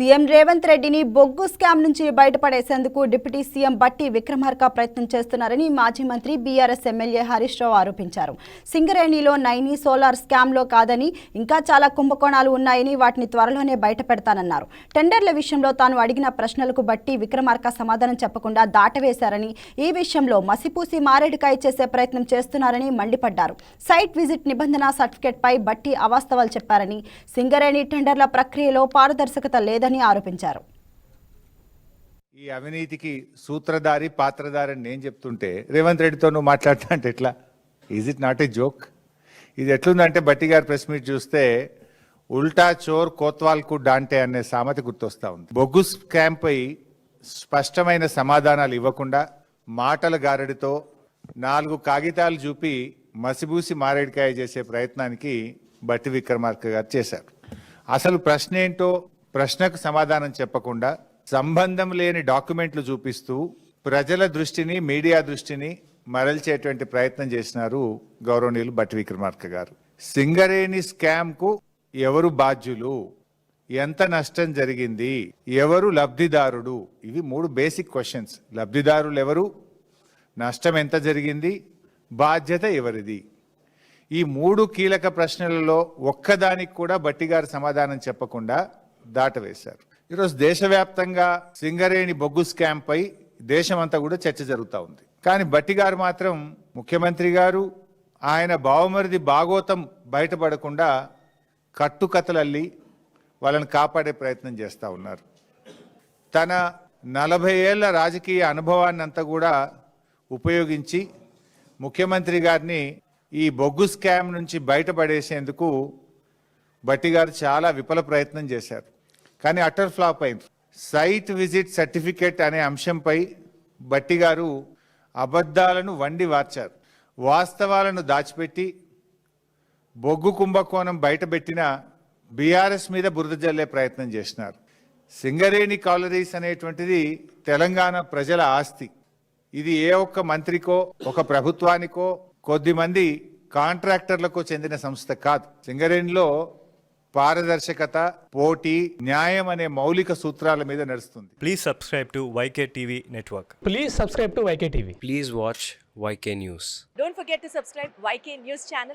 CM Revanth రెడ్డిని బొగ్గు scam నుంచి బయటపడేసేందుకు డిప్యూటీ సీఎం బట్టి విక్రమార్క ప్రయత్నం చేస్తున్నారని మాజీ మంత్రి బీఆర్ఎస్ ఎమ్మెల్యే హరీష్ రావు ఆరోపించారు. సింగరేణిలో నైని సోలార్ స్కామ్లో కాదని ఇంకా చాలా కుంభకోణాలు ఉన్నాయని వాటిని త్వరలోనే బయటపెడతానన్నారు. టెండర్ల విషయంలో తాను అడిగిన ప్రశ్నలకు బట్టి విక్రమార్క సమాధానం చెప్పకుండా దాటవేశారని, ఈ విషయంలో మసిపూసి మారేడుకాయ చేసే ప్రయత్నం చేస్తున్నారని మండిపడ్డారు. సైట్ విజిట్ నిబంధన సర్టిఫికెట్ పై బట్టి అవాస్తవాలు చెప్పారని, సింగరేణి టెండర్ల ప్రక్రియలో పారదర్శకత లేదని ఆరోపించారు. ఈ అవినీతికి సూత్రధారి పాత్రధారి అని నేను చెప్తుంటే రేవంత్ రెడ్డితో నువ్వు మాట్లాడతా అంటే ఎట్లా? Is it not a joke? ఇది ఎట్లుందంటే బట్టి గారి ప్రెస్ మీట్ చూస్తే ఉల్టా చోర్ కోత్వాల్కు డాంటే అనే సామెత గుర్తొస్తా ఉంది. బొగ్గు స్కామ్ పై స్పష్టమైన సమాధానాలు ఇవ్వకుండా మాటల గారడితో 4 కాగితాలు చూపి మసిబూసి మారేడికాయ చేసే ప్రయత్నానికి బట్టి విక్రమార్క గారు చేశారు. అసలు ప్రశ్న ఏంటో ప్రశ్నకు సమాధానం చెప్పకుండా సంబంధం లేని డాక్యుమెంట్లు చూపిస్తూ ప్రజల దృష్టిని, మీడియా దృష్టిని మరల్చేటువంటి ప్రయత్నం చేసినారు గౌరవనీయులు బట్టి విక్రమార్క గారు. సింగరేణి స్కామ్ కు ఎవరు బాధ్యులు, ఎంత నష్టం జరిగింది, ఎవరు లబ్ధిదారుడు, ఇవి 3 బేసిక్ క్వశ్చన్స్. లబ్ధిదారులు ఎవరు, నష్టం ఎంత జరిగింది, బాధ్యత ఎవరిది? ఈ 3 కీలక ప్రశ్నలలో ఒక్కదానికి కూడా బట్టి గారు సమాధానం చెప్పకుండా దాటవేశారు. ఈరోజు దేశవ్యాప్తంగా సింగరేణి బొగ్గు స్కామ్ పై దేశమంతా కూడా చర్చ జరుగుతూ ఉంది. కానీ బట్టి గారు మాత్రం ముఖ్యమంత్రి గారు ఆయన బావమరిది భాగోతం బయటపడకుండా కట్టుకథలల్లి వాళ్ళని కాపాడే ప్రయత్నం చేస్తూ ఉన్నారు. తన 40 ఏళ్ల రాజకీయ అనుభవాన్ని అంతా కూడా ఉపయోగించి ముఖ్యమంత్రి గారిని ఈ బొగ్గు స్కామ్ నుంచి బయటపడేసేందుకు బట్టి గారు చాలా విఫల ప్రయత్నం చేశారు. కానీ అటర్ ఫ్లాప్ అయింది. సైట్ విజిట్ సర్టిఫికేట్ అనే అంశంపై బట్టి గారు అబద్ధాలను వండి వార్చారు. వాస్తవాలను దాచిపెట్టి బొగ్గు కుంభకోణం బయటపెట్టిన బీఆర్ఎస్ మీద బురద జల్లే ప్రయత్నం చేసినారు. సింగరేణి కాలరీస్ అనేటువంటిది తెలంగాణ ప్రజల ఆస్తి. ఇది ఏ ఒక్క మంత్రికో ఒక ప్రభుత్వానికో కొద్దిమంది కాంట్రాక్టర్లకు చెందిన సంస్థ కాదు. సింగరేణిలో పారదర్శకత, పోటీ, న్యాయం అనే మౌలిక సూత్రాల మీద నడుస్తుంది. Please subscribe to YK TV Network. Please subscribe to YK TV. Please watch YK News. Don't forget to subscribe YK News channel.